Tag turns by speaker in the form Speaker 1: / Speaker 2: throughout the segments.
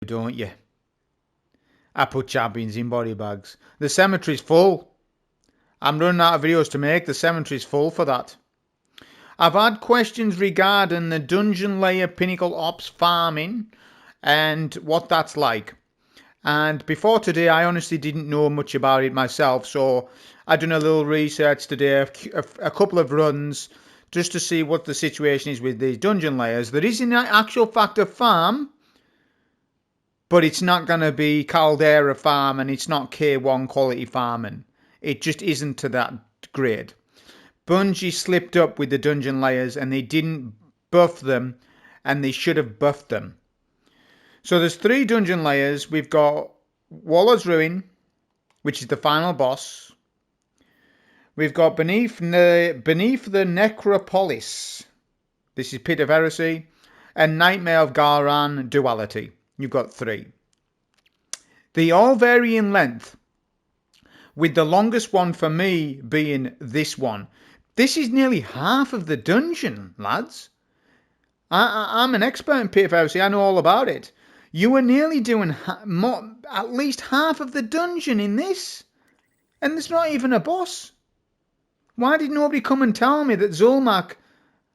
Speaker 1: don't you? I put champions in body bags. The cemetery's full. I'm running out of videos to make. The cemetery's full for that. I've had questions regarding the dungeon layer pinnacle ops farming and what that's like. And before today, I honestly didn't know much about it myself, so I done a little research today, a couple of runs, just to see what the situation is with these dungeon layers. There is an actual fact of farm, but it's not going to be Caldera farm, and it's not K1 quality farming. It just isn't to that grade. Bungie slipped up with the dungeon layers, and they didn't buff them, and they should have buffed them. So there's 3 dungeon layers. We've got Warlord's Ruin, which is the final boss. We've got Beneath the Necropolis. This is Pit of Heresy. And Nightmare of Galran Duality. You've got 3. They all vary in length, with the longest one for me being this one. This is nearly half of the dungeon, lads. I'm an expert in Pit of Heresy. I know all about it. You were nearly doing at least half of the dungeon in this. And there's not even a boss. Why did nobody come and tell me that Zulmak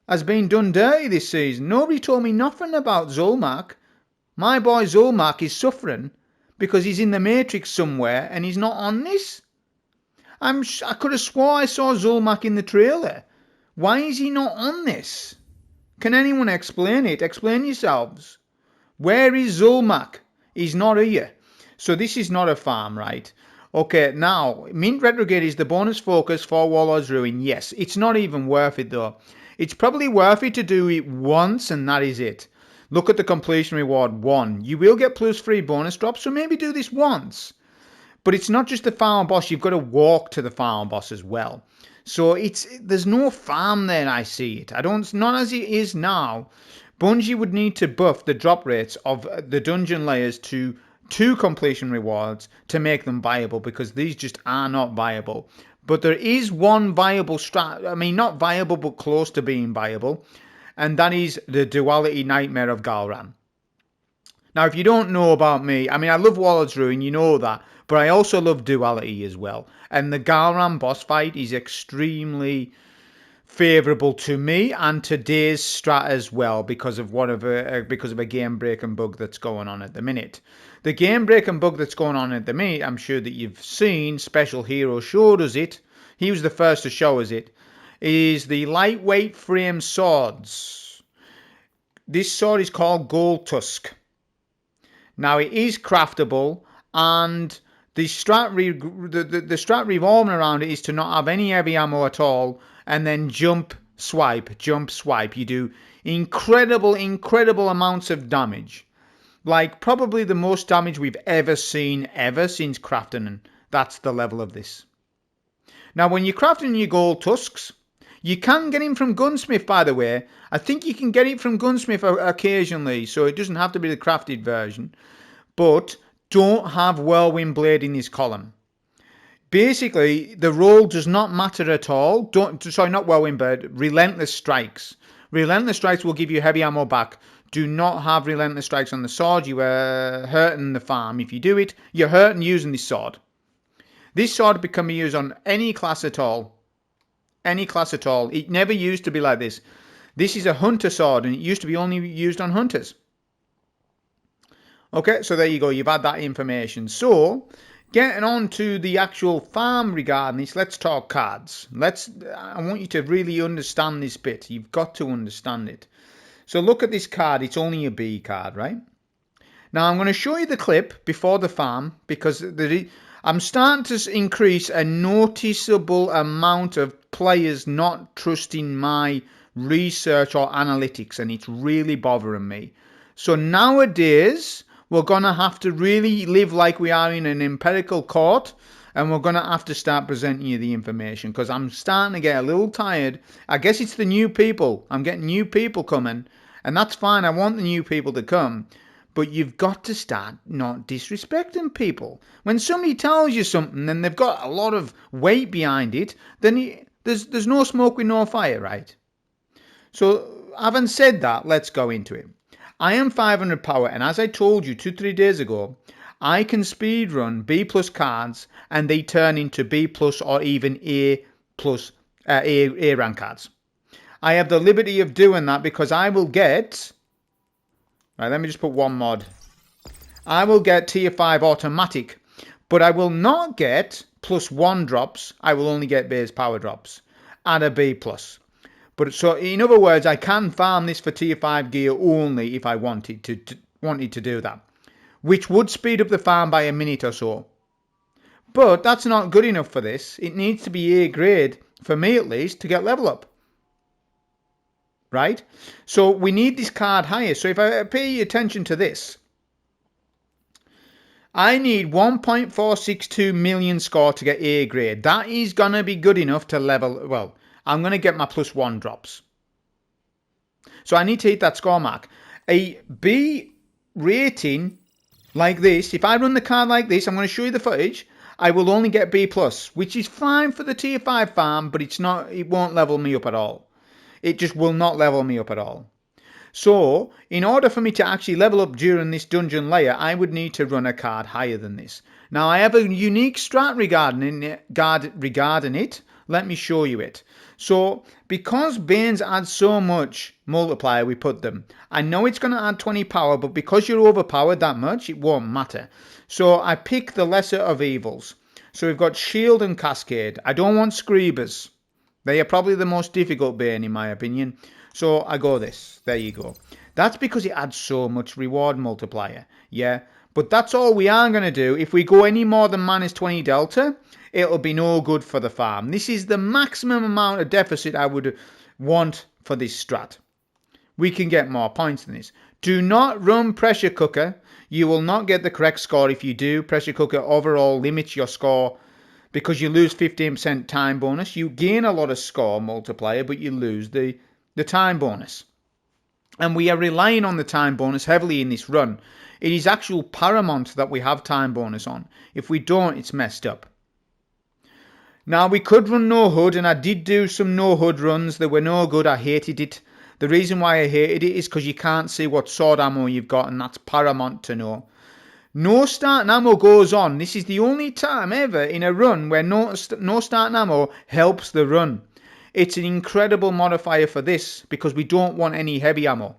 Speaker 1: has been done dirty this season? Nobody told me nothing about Zulmak. My boy Zulmak is suffering because he's in the Matrix somewhere and he's not on this. I could have swore I saw Zulmak in the trailer. Why is he not on this? Can anyone explain it? Explain yourselves. Where is Zulmak? He's not here. So this is not a farm, right? Okay, now, Mint Retrograde is the bonus focus for Warlord's Ruin. Yes, it's not even worth it though. It's probably worth it to do it once and that is it. Look at the completion reward 1. You will get +3 bonus drops, so maybe do this once. But it's not just the final boss, you've got to walk to the final boss as well. So there's no farm there, I see it. Not as it is now. Bungie would need to buff the drop rates of the dungeon layers to 2 completion rewards to make them viable, because these just are not viable. But there is one viable strat, I mean not viable but close to being viable, and that is the Duality Nightmare of Galran. Now if you don't know about me, I mean I love Warlord's Ruin, you know that, but I also love Duality as well. And the Galran boss fight is extremely favourable to me and today's strat as well, because of a game breaking bug that's going on at the minute. The game breaking bug that's going on at the minute, I'm sure that you've seen, Special Hero showed us it, he was the first to show us it, is the lightweight frame swords. This sword is called Gold Tusk. Now it is craftable, and the strat revolving around it is to not have any heavy ammo at all, and then jump swipe. You do incredible amounts of damage. Like probably the most damage we've ever seen since crafting, and that's the level of this. Now when you're crafting your gold tusks, you can get him from Gunsmith, by the way. I think you can get it from Gunsmith occasionally, so it doesn't have to be the crafted version. But don't have Whirlwind Blade in this column. Basically, the roll does not matter at all. Not Whirlwind Blade, Relentless Strikes. Relentless Strikes will give you heavy ammo back. Do not have Relentless Strikes on the sword. You are hurting the farm. If you do it, you're hurting using this sword. This sword can be used on any class at all. Any class at all. It never used to be like this. This is a hunter sword, and it used to be only used on hunters. Okay, so there you go. You've had that information. So, getting on to the actual farm regarding this, let's talk cards. I want you to really understand this bit. You've got to understand it. So look at this card. It's only a B card, right? Now I'm going to show you the clip before the farm, because I'm starting to increase a noticeable amount of players not trusting my research or analytics, and it's really bothering me. So nowadays, we're going to have to really live like we are in an empirical court, and we're going to have to start presenting you the information, because I'm starting to get a little tired. I guess it's the new people. I'm getting new people coming, and that's fine. I want the new people to come, but you've got to start not disrespecting people. When somebody tells you something and they've got a lot of weight behind it, then there's no smoke with no fire, right? So having said that, let's go into it. I am 500 power, and as I told you 2-3 days ago, I can speed run B plus cards and they turn into B plus or even A plus A rank cards. I have the liberty of doing that because I will get, right, let me just put one mod. I will get tier 5 automatic, but I will not get +1 drops. I will only get base power drops at a B plus. But so in other words, I can farm this for tier 5 gear only if I wanted to do that, which would speed up the farm by a minute or so. But that's not good enough for this. It needs to be A grade, for me at least, to get level up. Right? So we need this card higher. So if I pay attention to this, I need 1.462 million score to get A grade. That is going to be good enough to level, well, I'm going to get my +1 drops. So I need to hit that score mark. A B rating like this, if I run the card like this, I'm going to show you the footage, I will only get B+, which is fine for the tier 5 farm, but it won't level me up at all. It just will not level me up at all. So, in order for me to actually level up during this dungeon layer, I would need to run a card higher than this. Now, I have a unique strat regarding it. Let me show you it. So, because Banes add so much multiplier, we put them. I know it's going to add 20 power, but because you're overpowered that much, it won't matter. So, I pick the lesser of evils. So, we've got Shield and Cascade. I don't want Screebers. They are probably the most difficult Bane in my opinion. So I go this. There you go. That's because it adds so much reward multiplier. Yeah. But that's all we are going to do. If we go any more than -20 delta, it'll be no good for the farm. This is the maximum amount of deficit I would want for this strat. We can get more points than this. Do not run Pressure Cooker. You will not get the correct score if you do. Pressure Cooker overall limits your score because you lose 15% time bonus. You gain a lot of score multiplier, but you lose the time bonus. And we are relying on the time bonus heavily in this run. It is actual paramount that we have time bonus on. If we don't, it's messed up. Now, we could run no HUD, and I did do some no HUD runs. They were no good. I hated it. The reason why I hated it is because you can't see what sword ammo you've got, and that's paramount to know. No starting ammo goes on. This is the only time ever in a run where no starting ammo helps the run. It's an incredible modifier for this because we don't want any heavy ammo.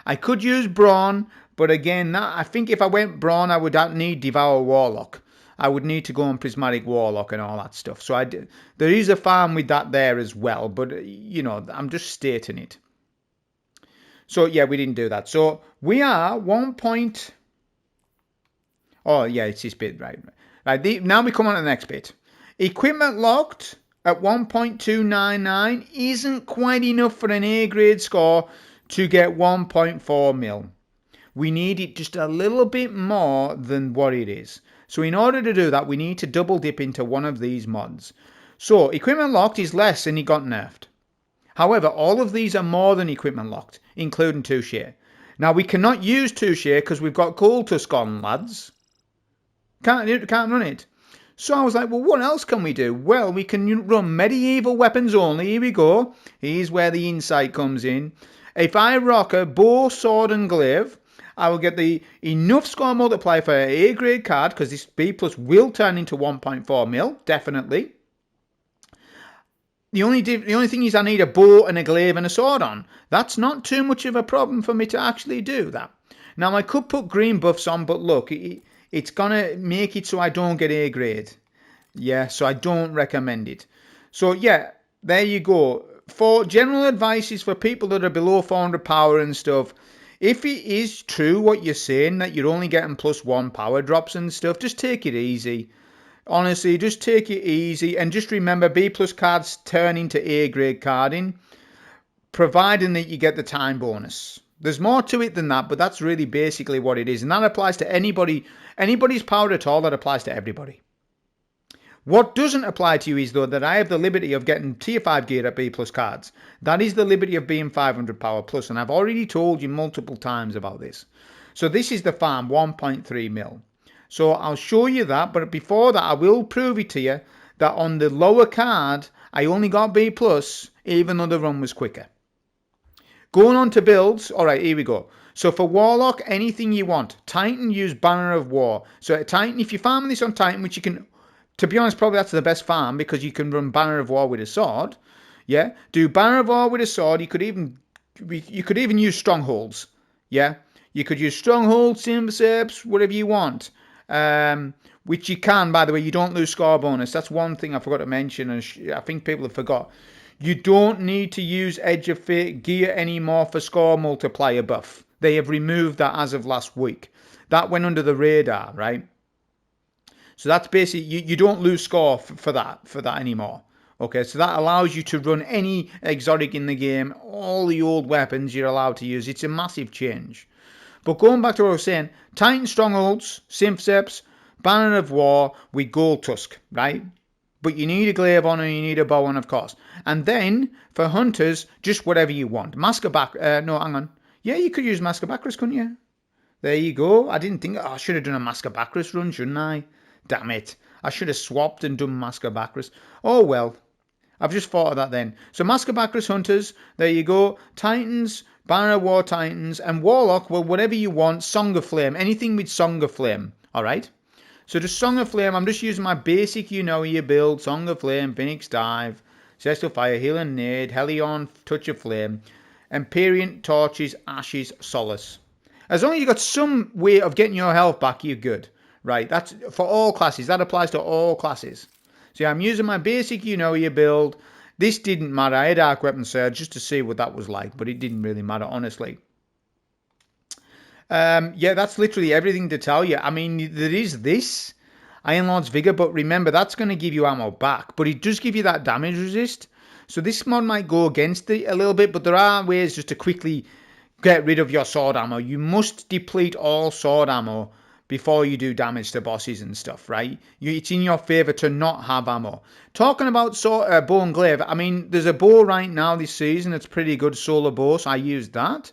Speaker 1: I could use Brawn, but again, I think if I went Brawn, I would need Devour Warlock. I would need to go on Prismatic Warlock and all that stuff. So there is a farm with that there as well, but you know, I'm just stating it. So yeah, we didn't do that. So we are 1. Oh, yeah, it's this bit, right. Now we come on to the next bit. Equipment locked at 1.299 isn't quite enough for an A grade score to get 1.4 mil. We need it just a little bit more than what it is. So in order to do that, we need to double dip into one of these mods. So equipment locked is less and it got nerfed. However, all of these are more than equipment locked, including Touche. Now we cannot use Touche because we've got Gold Tusk on, lads. Can't run it. So I was like, well, what else can we do? Well, we can run medieval weapons only. Here we go. Here's where the insight comes in. If I rock a bow, sword, and glaive, I will get the enough score multiplier for an A grade card because this B plus will turn into 1.4 mil, definitely. The only thing is I need a bow and a glaive and a sword on. That's not too much of a problem for me to actually do that. Now, I could put green buffs on, but look, it's going to make it so I don't get A grade. Yeah, so I don't recommend it. So, yeah, there you go. For general advice is for people that are below 400 power and stuff. If it is true what you're saying, that you're only getting +1 power drops and stuff, just take it easy. Honestly, just take it easy. And just remember, B plus cards turn into A grade carding, providing that you get the time bonus. There's more to it than that, but that's really basically what it is. And that applies to anybody's power at all. That applies to everybody. What doesn't apply to you is, though, that I have the liberty of getting tier 5 gear at B plus cards. That is the liberty of being 500 power plus. And I've already told you multiple times about this. So this is the farm, 1.3 mil. So I'll show you that. But before that, I will prove it to you that on the lower card, I only got B plus, even though the run was quicker. Going on to builds. All right, here we go. So for Warlock, anything you want. Titan, use Banner of War. So at Titan, if you're farming this on Titan, which you can, to be honest, probably that's the best farm because you can run Banner of War with a sword. Yeah, do Banner of War with a sword. You could even use Strongholds. Yeah, you could use Strongholds, Simseps, whatever you want. Which you can, by the way. You don't lose score bonus. That's one thing I forgot to mention, and I think people have forgot. You don't need to use Edge of Fate gear anymore for score multiplier buff. They have removed that as of last week. That went under the radar, right? So that's basically, you don't lose score for that anymore. Okay, so that allows you to run any exotic in the game, all the old weapons you're allowed to use. It's a massive change. But going back to what I was saying, Titan Strongholds, Simseps, Banner of War with Gold Tusk, right? But you need a glaive on and you need a bow on, of course. And then, for hunters, just whatever you want. Mask of no, hang on. Yeah, you could use Mask of Bakris, couldn't you? There you go. I didn't think, I should have done a Mask of Bakris run, shouldn't I? Damn it. I should have swapped and done Mask of Bakris. Oh, well. I've just thought of that then. So Mask of Bakris hunters, there you go. Titans, Banner of War Titans, and Warlock, well, whatever you want. Song of Flame, anything with Song of Flame, alright? So just Song of Flame, I'm just using my basic, your build. Song of Flame, Phoenix Dive, Celestial Fire, Healing Nade, Helion, Touch of Flame, Empyrean, Torches, Ashes, Solace. As long as you've got some way of getting your health back, you're good. Right, that's for all classes. That applies to all classes. So yeah, I'm using my basic, build. This didn't matter. I had Arc Weapon Surge just to see what that was like, but it didn't really matter, honestly. Yeah, that's literally everything to tell you. I mean, there is this Iron Lord's Vigor, but remember, that's going to give you ammo back. But it does give you that damage resist. So this mod might go against it a little bit, but there are ways just to quickly get rid of your sword ammo. You must deplete all sword ammo before you do damage to bosses and stuff, right? It's in your favour to not have ammo. Talking about bow and glaive, I mean, there's a bow right now this season. It's pretty good, solar bow, so I used that.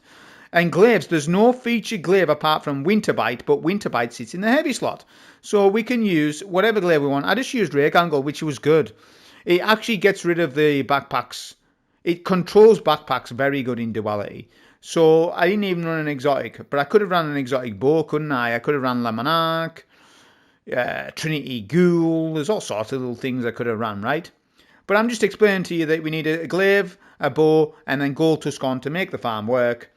Speaker 1: And glaives, there's no featured glaive apart from Winterbite, but Winterbite sits in the heavy slot. So we can use whatever glaive we want. I just used Rake Angle, which was good. It actually gets rid of the backpacks. It controls backpacks very good in duality. So I didn't even run an exotic, but I could have run an exotic bow, couldn't I? I could have run Lamanark, Trinity Ghoul. There's all sorts of little things I could have run, right? But I'm just explaining to you that we need a glaive, a bow, and then Gold Tusk on to make the farm work.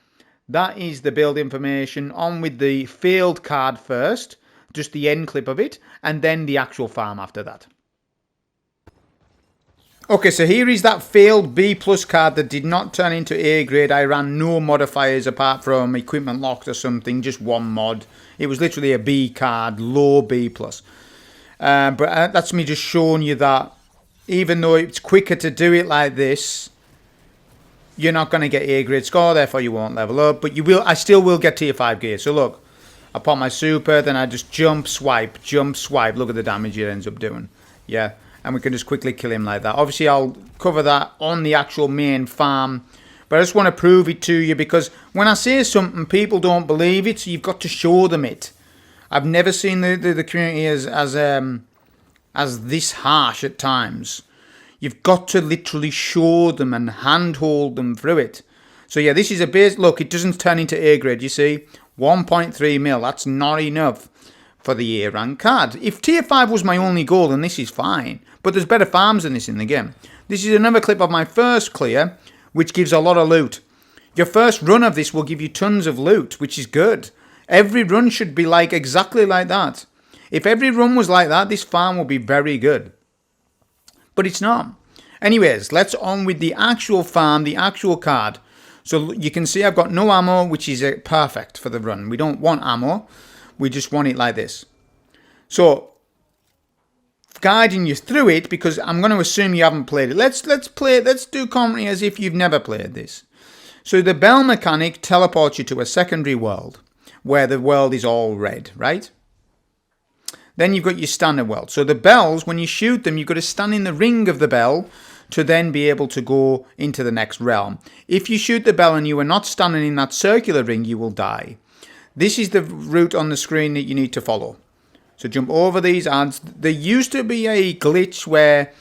Speaker 1: That is the build information. On with the failed card first, just the end clip of it, and then the actual farm after that. Okay, so here is that failed B plus card that did not turn into A grade. I ran no modifiers apart from equipment locked or something, just one mod. It was literally a B card, low B plus. But that's me just showing you that even though it's quicker to do it like this, you're not going to get A grade score, therefore you won't level up. But you will. I still will get tier 5 gear. So look, I pop my super, then I just jump, swipe. Look at the damage it ends up doing. Yeah. And we can just quickly kill him like that. Obviously, I'll cover that on the actual main farm. But I just want to prove it to you because when I say something, people don't believe it. So you've got to show them it. I've never seen the community as this harsh at times. You've got to literally show them and handhold them through it. So yeah, this is a base. Look, it doesn't turn into A grade, you see. 1.3 mil. That's not enough for the A rank card. If tier 5 was my only goal, then this is fine. But there's better farms than this in the game. This is another clip of my first clear, which gives a lot of loot. Your first run of this will give you tons of loot, which is good. Every run should be like exactly like that. If every run was like that, this farm will be very good. But it's not. Anyways, let's on with the actual farm, the actual card. So you can see I've got no ammo, which is perfect for the run. We don't want ammo. We just want it like this. So, guiding you through it, because I'm going to assume you haven't played it. Let's do commentary as if you've never played this. So the bell mechanic teleports you to a secondary world, where the world is all red, right? Then you've got your standard world. So the bells, when you shoot them, you've got to stand in the ring of the bell to then be able to go into the next realm. If you shoot the bell and you are not standing in that circular ring, you will die. This is the route on the screen that you need to follow. So jump over these ads. There used to be a glitch where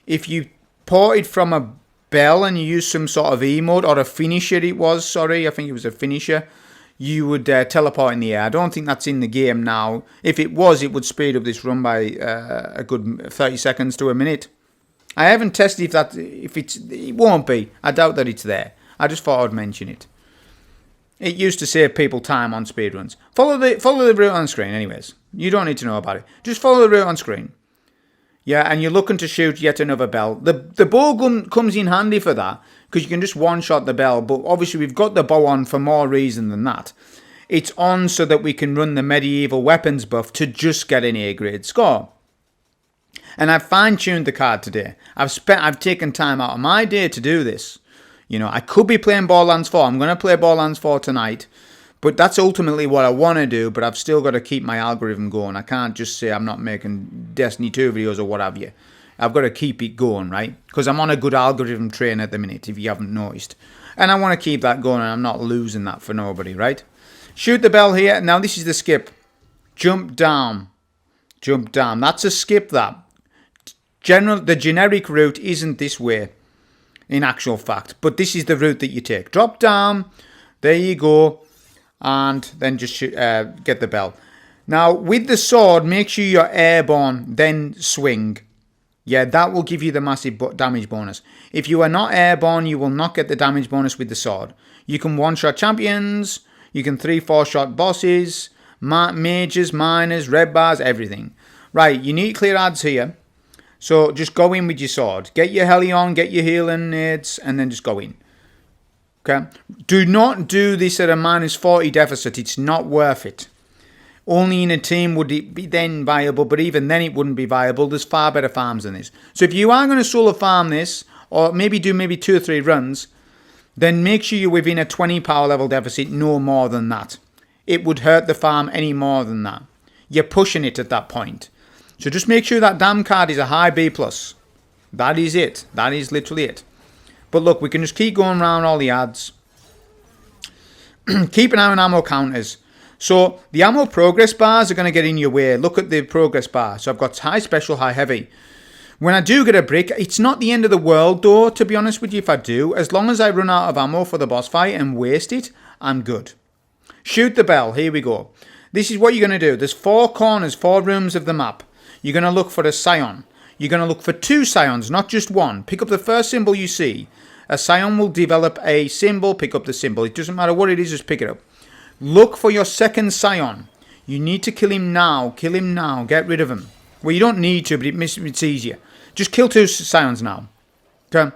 Speaker 1: if you ported from a bell and you use some sort of emote or a finisher it was, sorry, I think it was a finisher, you would teleport in the air. I don't think that's in the game now. If it was, it would speed up this run by a good 30 seconds to a minute. I haven't tested it won't be. I doubt that it's there. I just thought I'd mention it. It used to save people time on speedruns. Follow the route on screen anyways. You don't need to know about it. Just follow the route on screen. Yeah, and you're looking to shoot yet another bell. The bow gun comes in handy for that, because you can just one-shot the bell, but obviously we've got the bow on for more reason than that. It's on so that we can run the medieval weapons buff to just get an A-grade score. And I've fine-tuned the card today. I've taken time out of my day to do this. You know, I could be playing Borderlands 4. I'm going to play Borderlands 4 tonight. But that's ultimately what I want to do. But I've still got to keep my algorithm going. I can't just say I'm not making Destiny 2 videos or what have you. I've got to keep it going, right? Because I'm on a good algorithm train at the minute, if you haven't noticed. And I want to keep that going, and I'm not losing that for nobody, right? Shoot the bell here. Now this is the skip. Jump down. Jump down. That's a skip, that. The generic route isn't this way, in actual fact. But this is the route that you take. Drop down. There you go. And then just get the bell. Now, with the sword, make sure you're airborne, then swing. Yeah, that will give you the massive damage bonus. If you are not airborne, you will not get the damage bonus with the sword. You can one-shot champions. You can 3-4-shot bosses, mages, miners, red bars, everything. Right, you need to clear ads here. So just go in with your sword. Get your heli on, get your healing nades, and then just go in. Okay? Do not do this at a -40 deficit. It's not worth it. Only in a team would it be then viable, but even then it wouldn't be viable. There's far better farms than this. So if you are going to solo farm this, or maybe do 2 or 3 runs, then make sure you're within a 20 power level deficit, no more than that. It would hurt the farm any more than that. You're pushing it at that point. So just make sure that damn card is a high B+. That is it. That is literally it. But look, we can just keep going around all the ads. Keep an eye on ammo counters. So the ammo progress bars are going to get in your way. Look at the progress bar. So I've got high special, high heavy. When I do get a brick, it's not the end of the world though, to be honest with you, if I do. As long as I run out of ammo for the boss fight and waste it, I'm good. Shoot the bell. Here we go. This is what you're going to do. There's 4 corners, 4 rooms of the map. You're going to look for a scion. You're going to look for 2 scions, not just one. Pick up the first symbol you see. A scion will develop a symbol. Pick up the symbol. It doesn't matter what it is, just pick it up. Look for your second scion. You need to kill him now. Kill him now. Get rid of him. Well, you don't need to, but it's easier. Just kill 2 scions now. Okay?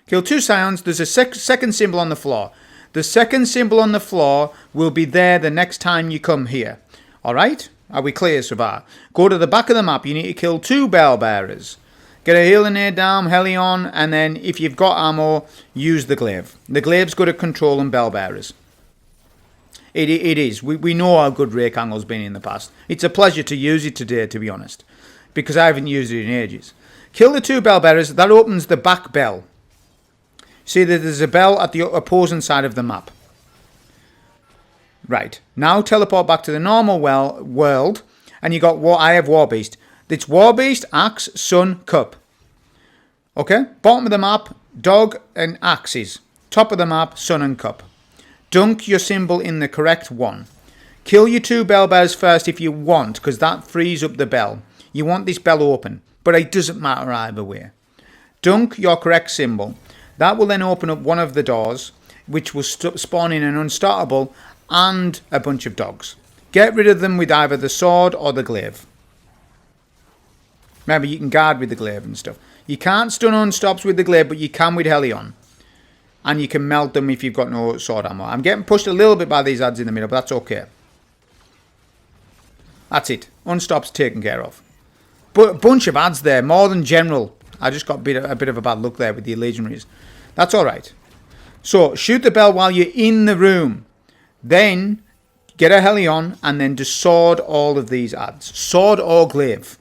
Speaker 1: Kill 2 scions. There's a second symbol on the floor. The second symbol on the floor will be there the next time you come here. Alright? Are we clear so far? Go to the back of the map. You need to kill 2 bell bearers. Get a healing aid down, heli on, and then if you've got ammo, use the glaive. The glaive's good at controlling bell bearers. It is. We know how good rake angle's been in the past. It's a pleasure to use it today, to be honest, because I haven't used it in ages. Kill the 2 bell bearers. That opens the back bell. See that there's a bell at the opposing side of the map. Right. Now teleport back to the normal world, and you got what I have Warbeast. It's Warbeast, Axe, Sun, Cup. Okay? Bottom of the map, Dog and Axes. Top of the map, Sun and Cup. Dunk your symbol in the correct one. Kill your 2 bell bearers first if you want, because that frees up the bell. You want this bell open, but it doesn't matter either way. Dunk your correct symbol. That will then open up one of the doors, which will spawn in an unstartable and a bunch of dogs. Get rid of them with either the sword or the glaive. Remember, you can guard with the glaive and stuff. You can't stun unstops with the glaive, but you can with Helion. And you can melt them if you've got no sword ammo. I'm getting pushed a little bit by these ads in the middle, but that's okay. That's it. Unstop's taken care of. But a bunch of ads there, more than general. I just got a bit of a bad look there with the legionaries. That's alright. So, shoot the bell while you're in the room. Then, get a Helion and then just sword all of these ads. Sword or glaive.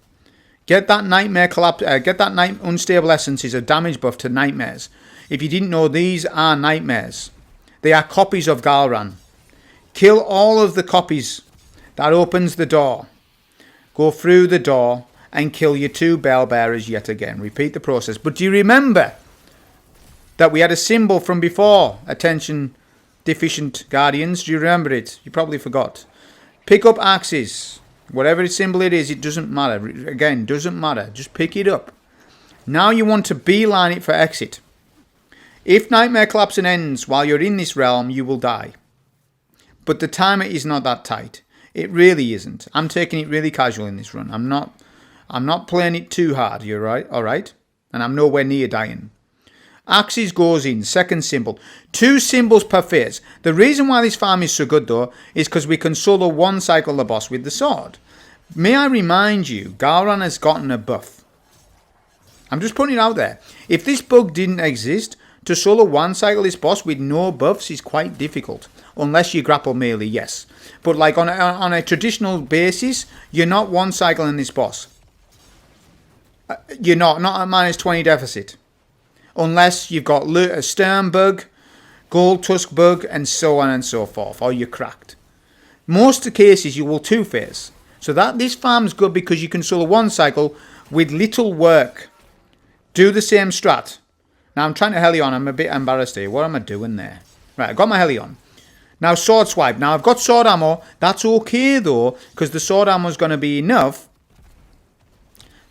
Speaker 1: Get that nightmare collapse. Get that unstable essence is a damage buff to nightmares. If you didn't know, these are nightmares. They are copies of Galran. Kill all of the copies. That opens the door. Go through the door and kill your 2 bell bearers yet again. Repeat the process. But do you remember? that we had a symbol from before. Attention deficient guardians, do you remember it? You probably forgot. Pick up axes. Whatever symbol it is, it doesn't matter. Again, doesn't matter. Just pick it up. Now you want to beeline it for exit. If Nightmare collapses and ends while you're in this realm, you will die. But the timer is not that tight. It really isn't. I'm taking it really casual in this run. I'm not playing it too hard. You're right, all right? And I'm nowhere near dying. Axes goes in, second symbol. 2 symbols per phase. The reason why this farm is so good though is because we can solo one cycle the boss with the sword. May I remind you, Gowron has gotten a buff. I'm just putting it out there. If this bug didn't exist, to solo one cycle this boss with no buffs is quite difficult. Unless you grapple melee, yes. But like on a traditional basis, you're not one cycling this boss. You're not at minus 20 deficit. Unless you've got a Stern bug, Gold Tusk bug, and so on and so forth, or you're cracked. Most of the cases you will 2-phase. So that this farm's good because you can solo one cycle with little work. Do the same strat. Now I'm trying to heli on, I'm a bit embarrassed here. What am I doing there? Right, I've got my heli on. Now sword swipe. Now I've got sword ammo. That's okay though, because the sword ammo is going to be enough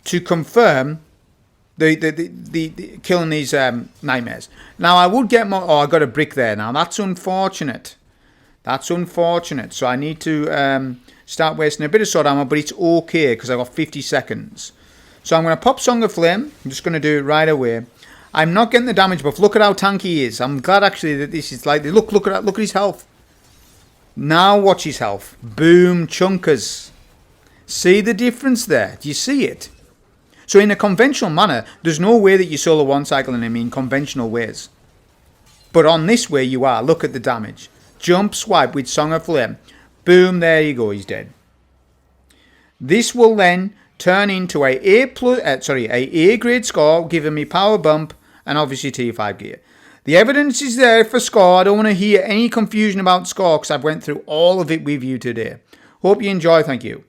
Speaker 1: to confirm the killing these nightmares. Now I would get more. Oh, I got a brick there. Now that's unfortunate. That's unfortunate. So I need to start wasting a bit of sword ammo, but it's okay because I've got 50 seconds. So I'm going to pop Song of Flame. I'm just going to do it right away. I'm not getting the damage buff. Look at how tanky he is. I'm glad actually that this is like look at his health. Now watch his health. Boom, chunkers. See the difference there? Do you see it? So in a conventional manner, there's no way that you solo one cycle in him in conventional ways. But on this way you are. Look at the damage. Jump swipe with Song of Flame. Boom, there you go, he's dead. This will then turn into a A grade score, giving me power bump and obviously T5 gear. The evidence is there for score. I don't want to hear any confusion about score because I've went through all of it with you today. Hope you enjoy. Thank you.